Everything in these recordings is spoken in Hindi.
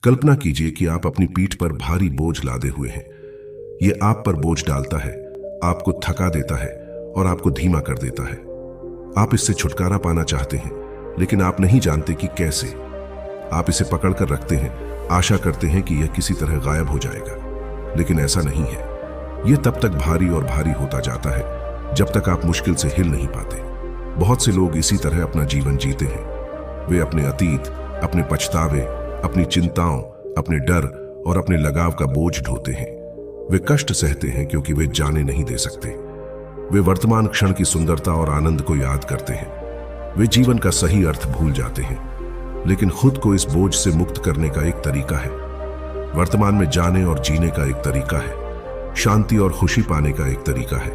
कल्पना कीजिए कि आप अपनी पीठ पर भारी बोझ लादे हुए हैं। ये आप पर बोझ डालता है, आपको थका देता है और आपको धीमा कर देता है। आप इससे छुटकारा पाना चाहते हैं, लेकिन आप नहीं जानते कि कैसे। आप इसे पकड़कर रखते हैं, आशा करते हैं कि यह किसी तरह गायब हो जाएगा, लेकिन ऐसा नहीं है। यह तब तक भारी और भारी होता जाता है जब तक आप मुश्किल से हिल नहीं पाते। बहुत से लोग इसी तरह अपना जीवन जीते हैं। वे अपने अतीत, अपने पछतावे, अपनी चिंताओं, अपने डर और अपने लगाव का बोझ ढोते हैं। वे कष्ट सहते हैं क्योंकि वे जाने नहीं दे सकते। वे वर्तमान क्षण की सुंदरता और आनंद को याद करते हैं। वे जीवन का सही अर्थ भूल जाते हैं। लेकिन खुद को इस बोझ से मुक्त करने का एक तरीका है। वर्तमान में जाने और जीने का एक तरीका है। शांति और खुशी पाने का एक तरीका है।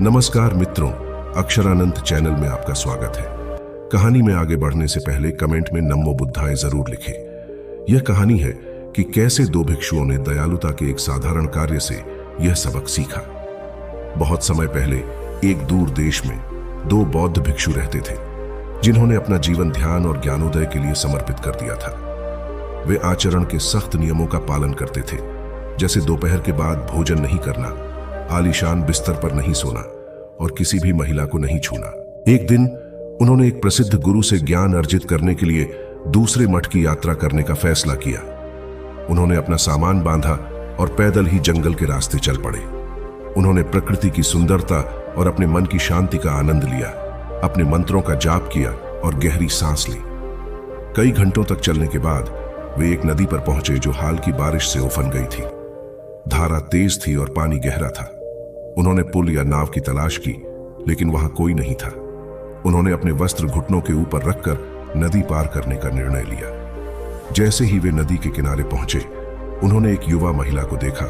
नमस्कार मित्रों, अक्षरानंत चैनल में आपका स्वागत है। कहानी में आगे बढ़ने से पहले कमेंट में नमो बुद्धाय जरूर लिखें। यह कहानी है कि कैसे दो भिक्षुओं ने दयालुता के एक साधारण कार्य से यह सबक सीखा। बहुत समय पहले एक दूर देश में दो बौद्ध भिक्षु रहते थे, जिन्होंने अपना जीवन ध्यान और ज्ञानोदय के लिए समर्पित कर दिया था। वे आचरण के सख्त नियमों का पालन करते थे, जैसे दोपहर के बाद भोजन नहीं करना, आलीशान बिस्तर पर नहीं सोना और किसी भी महिला को नहीं छूना। एक दिन उन्होंने एक प्रसिद्ध गुरु से ज्ञान अर्जित करने के लिए दूसरे मठ की यात्रा करने का फैसला किया। उन्होंने अपना सामान बांधा और पैदल ही जंगल के रास्ते चल पड़े। उन्होंने प्रकृति की सुंदरता और अपने मन की शांति का आनंद लिया, अपने मंत्रों का जाप किया और गहरी सांस ली। कई घंटों तक चलने के बाद वे एक नदी पर पहुंचे जो हाल की बारिश से उफन गई थी। धारा तेज थी और पानी गहरा था। उन्होंने पुल या नाव की तलाश की, लेकिन वहां कोई नहीं था। उन्होंने अपने वस्त्र घुटनों के ऊपर रखकर नदी पार करने का निर्णय लिया। जैसे ही वे नदी के किनारे पहुंचे, उन्होंने एक युवा महिला को देखा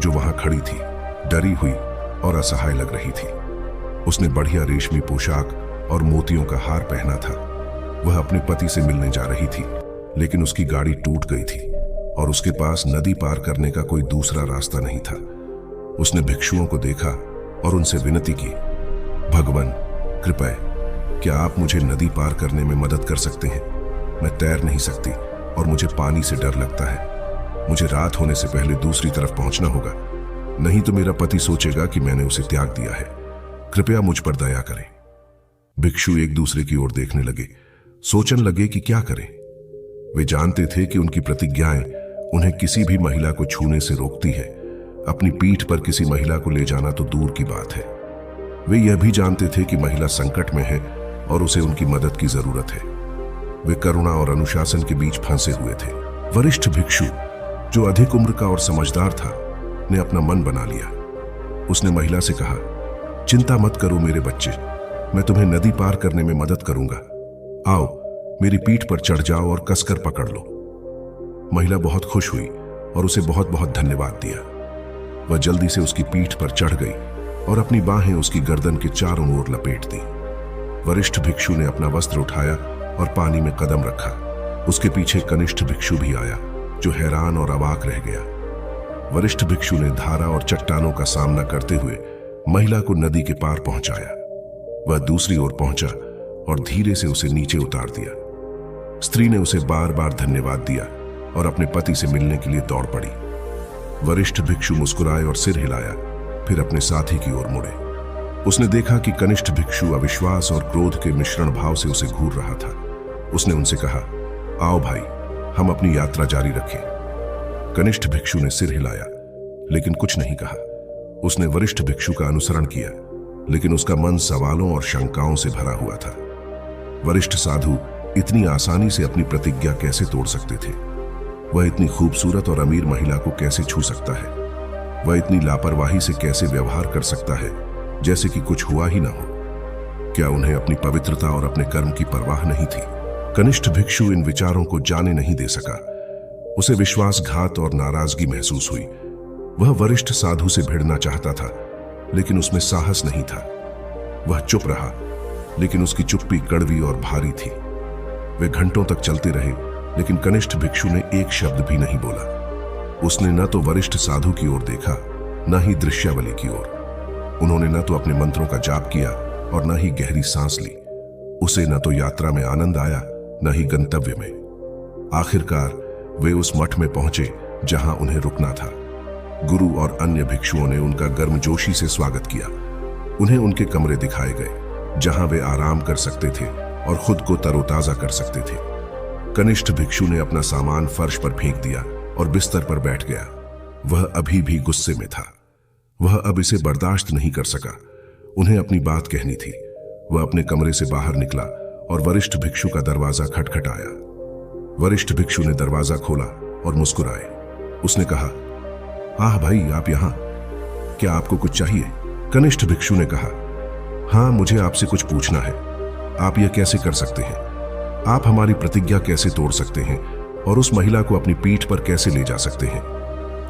जो वहां खड़ी थी, डरी हुई और असहाय लग रही थी। उसने बढ़िया रेशमी पोशाक और मोतियों का हार पहना था। वह अपने पति से मिलने जा रही थी, लेकिन उसकी गाड़ी टूट गई थी और उसके पास नदी पार करने का कोई दूसरा रास्ता नहीं था। उसने भिक्षुओं को देखा और उनसे विनती की, भगवान कृपया, क्या आप मुझे नदी पार करने में मदद कर सकते हैं? मैं तैर नहीं सकती और मुझे पानी से डर लगता है। मुझे रात होने से पहले दूसरी तरफ पहुंचना होगा, नहीं तो मेरा पति सोचेगा कि मैंने उसे त्याग दिया है। कृपया मुझ पर दया करें। भिक्षु एक दूसरे की ओर देखने लगे, सोचने लगे कि क्या करें। वे जानते थे कि उनकी प्रतिज्ञाएं उन्हें किसी भी महिला को छूने से रोकती है। अपनी पीठ पर किसी महिला को ले जाना तो दूर की बात है। वे यह भी जानते थे कि महिला संकट में है और उसे उनकी मदद की जरूरत है। वे करुणा और अनुशासन के बीच फंसे हुए थे। वरिष्ठ भिक्षु, जो अधिक उम्र का और समझदार था, ने अपना मन बना लिया। उसने महिला से कहा, चिंता मत करो मेरे बच्चे, मैं तुम्हें नदी पार करने में मदद करूंगा। आओ, मेरी पीठ पर चढ़ जाओ और कसकर पकड़ लो। महिला बहुत खुश हुई और उसे बहुत बहुत धन्यवाद दिया। वह जल्दी से उसकी पीठ पर चढ़ गई और अपनी बाहें उसकी गर्दन के चारों ओर लपेट दी। वरिष्ठ भिक्षु ने अपना वस्त्र उठाया और पानी में कदम रखा। उसके पीछे कनिष्ठ भिक्षु भी आया, जो हैरान और अवाक रह गया। वरिष्ठ भिक्षु ने धारा और चट्टानों का सामना करते हुए महिला को नदी के पार पहुंचाया। वह दूसरी ओर पहुंचा और धीरे से उसे नीचे उतार दिया। स्त्री ने उसे बार बार धन्यवाद दिया और अपने पति से मिलने के लिए दौड़ पड़ी। वरिष्ठ भिक्षु मुस्कुराए और सिर हिलाया, फिर अपने साथी की ओर मुड़े। उसने देखा कि कनिष्ठ भिक्षु अविश्वास और क्रोध के मिश्रण भाव से उसे घूर रहा था। उसने उनसे कहा, आओ भाई, हम अपनी यात्रा जारी रखें। कनिष्ठ भिक्षु ने सिर हिलाया, लेकिन कुछ नहीं कहा। उसने वरिष्ठ भिक्षु का अनुसरण किया, लेकिन उसका मन सवालों और शंकाओं से भरा हुआ था। वरिष्ठ साधु इतनी आसानी से अपनी प्रतिज्ञा कैसे तोड़ सकते थे? वह इतनी खूबसूरत और अमीर महिला को कैसे छू सकता है? वह इतनी लापरवाही से कैसे व्यवहार कर सकता है, जैसे कि कुछ हुआ ही ना हो? क्या उन्हें अपनी पवित्रता और अपने कर्म की परवाह नहीं थी? कनिष्ठ भिक्षु इन विचारों को जाने नहीं दे सका। उसे विश्वासघात और नाराजगी महसूस हुई। वह वरिष्ठ साधु से भिड़ना चाहता था, लेकिन उसमें साहस नहीं था। वह चुप रहा, लेकिन उसकी चुप्पी कड़वी और भारी थी। वे घंटों तक चलते रहे, लेकिन कनिष्ठ भिक्षु ने एक शब्द भी नहीं बोला। उसने न तो वरिष्ठ साधु की ओर देखा, न ही दृश्यावली की ओर। उन्होंने न तो अपने मंत्रों का जाप किया और न ही गहरी सांस ली। उसे न तो यात्रा में आनंद आया, न ही गंतव्य में। आखिरकार वे उस मठ में पहुंचे जहां उन्हें रुकना था। गुरु और अन्य भिक्षुओं ने उनका गर्मजोशी से स्वागत किया। उन्हें उनके कमरे दिखाए गए जहां वे आराम कर सकते थे और खुद को तरोताजा कर सकते थे। कनिष्ठ भिक्षु ने अपना सामान फर्श पर फेंक दिया और बिस्तर पर बैठ गया। वह अभी भी गुस्से में था। वह अब इसे बर्दाश्त नहीं कर सका। उन्हें अपनी बात कहनी थी। वह अपने कमरे से बाहर निकला और वरिष्ठ भिक्षु का दरवाजा खटखटाया। वरिष्ठ भिक्षु ने दरवाजा खोला और मुस्कुराए। उसने कहा, आह भाई, आप यहां, क्या आपको कुछ चाहिए? कनिष्ठ भिक्षु ने कहा, हां, मुझे आपसे कुछ पूछना है। आप यह कैसे कर सकते हैं? आप हमारी प्रतिज्ञा कैसे तोड़ सकते हैं और उस महिला को अपनी पीठ पर कैसे ले जा सकते हैं?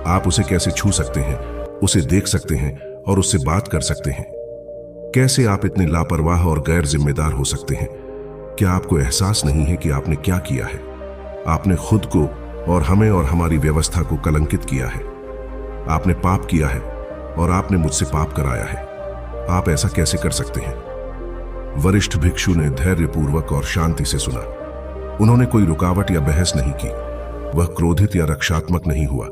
आप उसे कैसे छू सकते हैं, उसे देख सकते हैं और उससे बात कर सकते हैं? कैसे आप इतने लापरवाह और गैर जिम्मेदार हो सकते हैं? क्या आपको एहसास नहीं है कि आपने क्या किया है? आपने खुद को और हमें और हमारी व्यवस्था को कलंकित किया है। आपने पाप किया है और आपने मुझसे पाप कराया है। आप ऐसा कैसे कर सकते हैं? वरिष्ठ भिक्षु ने धैर्यपूर्वक और शांति से सुना। उन्होंने कोई रुकावट या बहस नहीं की। वह क्रोधित या रक्षात्मक नहीं हुआ।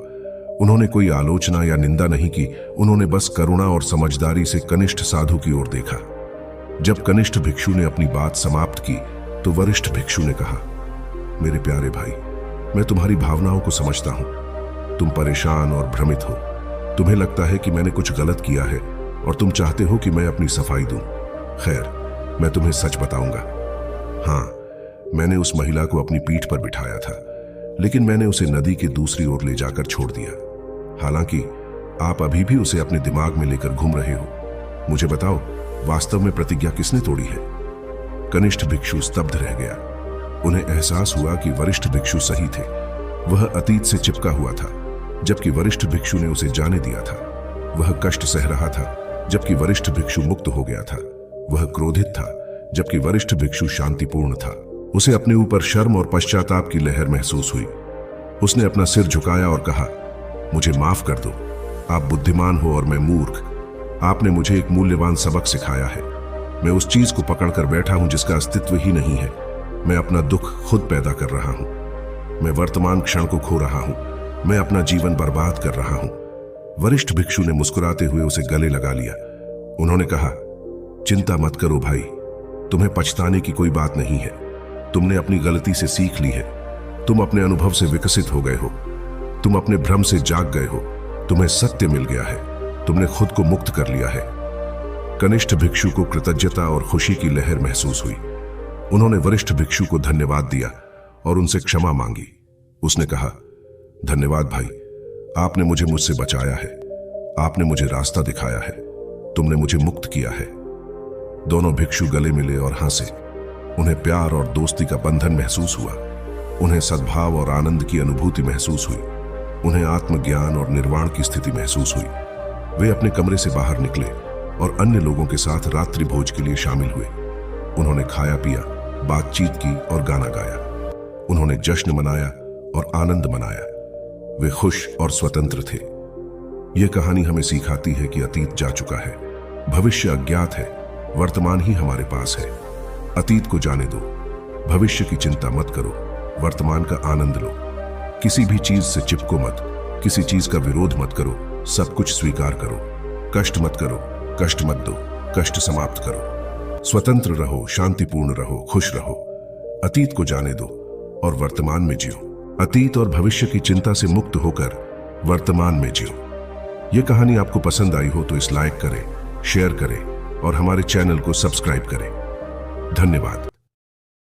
उन्होंने कोई आलोचना या निंदा नहीं की। उन्होंने बस करुणा और समझदारी से कनिष्ठ साधु की ओर देखा। जब कनिष्ठ भिक्षु ने अपनी बात समाप्त की तो वरिष्ठ भिक्षु ने कहा, मेरे प्यारे भाई, मैं तुम्हारी भावनाओं को समझता हूं। तुम परेशान और भ्रमित हो। तुम्हें लगता है कि मैंने कुछ गलत किया है और तुम चाहते हो कि मैं अपनी सफाई दूं। खैर, मैं तुम्हें सच बताऊंगा। हां, मैंने उस महिला को अपनी पीठ पर बिठाया था, लेकिन मैंने उसे नदी के दूसरी ओर ले जाकर छोड़ दिया। हालांकि आप अभी भी उसे अपने दिमाग में लेकर घूम रहे हो। मुझे बताओ, वास्तव में प्रतिज्ञा किसने तोड़ी है? कनिष्ठ भिक्षु स्तब्ध रह गया। उन्हें एहसास हुआ कि वरिष्ठ भिक्षु सही थे। वह अतीत से चिपका हुआ था, जबकि वरिष्ठ भिक्षु ने उसे जाने दिया था। वह कष्ट सह रहा था, जबकि वरिष्ठ भिक्षु मुक्त हो गया था। वह क्रोधित था, जबकि वरिष्ठ भिक्षु शांतिपूर्ण था। उसे अपने ऊपर शर्म और पश्चाताप की लहर महसूस हुई। उसने अपना सिर झुकाया और कहा, मुझे माफ कर दो। आप बुद्धिमान हो और मैं मूर्ख। आपने मुझे एक मूल्यवान सबक सिखाया है। मैं उस चीज को पकड़कर बैठा हूं जिसका अस्तित्व ही नहीं है। मैं अपना दुख खुद पैदा कर रहा हूं। मैं वर्तमान क्षण को खो रहा हूं। मैं अपना जीवन बर्बाद कर रहा हूं। वरिष्ठ भिक्षु ने मुस्कुराते हुए उसे गले लगा लिया। उन्होंने कहा, चिंता मत करो भाई, तुम्हें पछताने की कोई बात नहीं है। तुमने अपनी गलती से सीख ली है। तुम अपने अनुभव से विकसित हो गए हो। तुम अपने भ्रम से जाग गए हो। तुम्हें सत्य मिल गया है। तुमने खुद को मुक्त कर लिया है। कनिष्ठ भिक्षु को कृतज्ञता और खुशी की लहर महसूस हुई। उन्होंने वरिष्ठ भिक्षु को धन्यवाद दिया और उनसे क्षमा मांगी। उसने कहा, धन्यवाद भाई, आपने मुझे मुझसे बचाया है। आपने मुझे रास्ता दिखाया है। तुमने मुझे मुक्त किया है। दोनों भिक्षु गले मिले और हंसे। उन्हें प्यार और दोस्ती का बंधन महसूस हुआ। उन्हें सद्भाव और आनंद की अनुभूति महसूस हुई। उन्हें आत्मज्ञान और निर्वाण की स्थिति महसूस हुई। वे अपने कमरे से बाहर निकले और अन्य लोगों के साथ रात्रि भोज के लिए शामिल हुए। उन्होंने खाया पिया, बातचीत की और गाना गाया। उन्होंने जश्न मनाया और आनंद मनाया। वे खुश और स्वतंत्र थे। यह कहानी हमें सिखाती है कि अतीत जा चुका है, भविष्य अज्ञात है, वर्तमान ही हमारे पास है। अतीत को जाने दो, भविष्य की चिंता मत करो, वर्तमान का आनंद लो। किसी भी चीज से चिपको मत, किसी चीज का विरोध मत करो, सब कुछ स्वीकार करो। कष्ट मत करो, कष्ट मत दो, कष्ट समाप्त करो। स्वतंत्र रहो, शांतिपूर्ण रहो, खुश रहो। अतीत को जाने दो और वर्तमान में जियो। अतीत और भविष्य की चिंता से मुक्त होकर वर्तमान में जियो। यह कहानी आपको पसंद आई हो तो इस लाइक करें, शेयर करें और हमारे चैनल को सब्सक्राइब करें। धन्यवाद।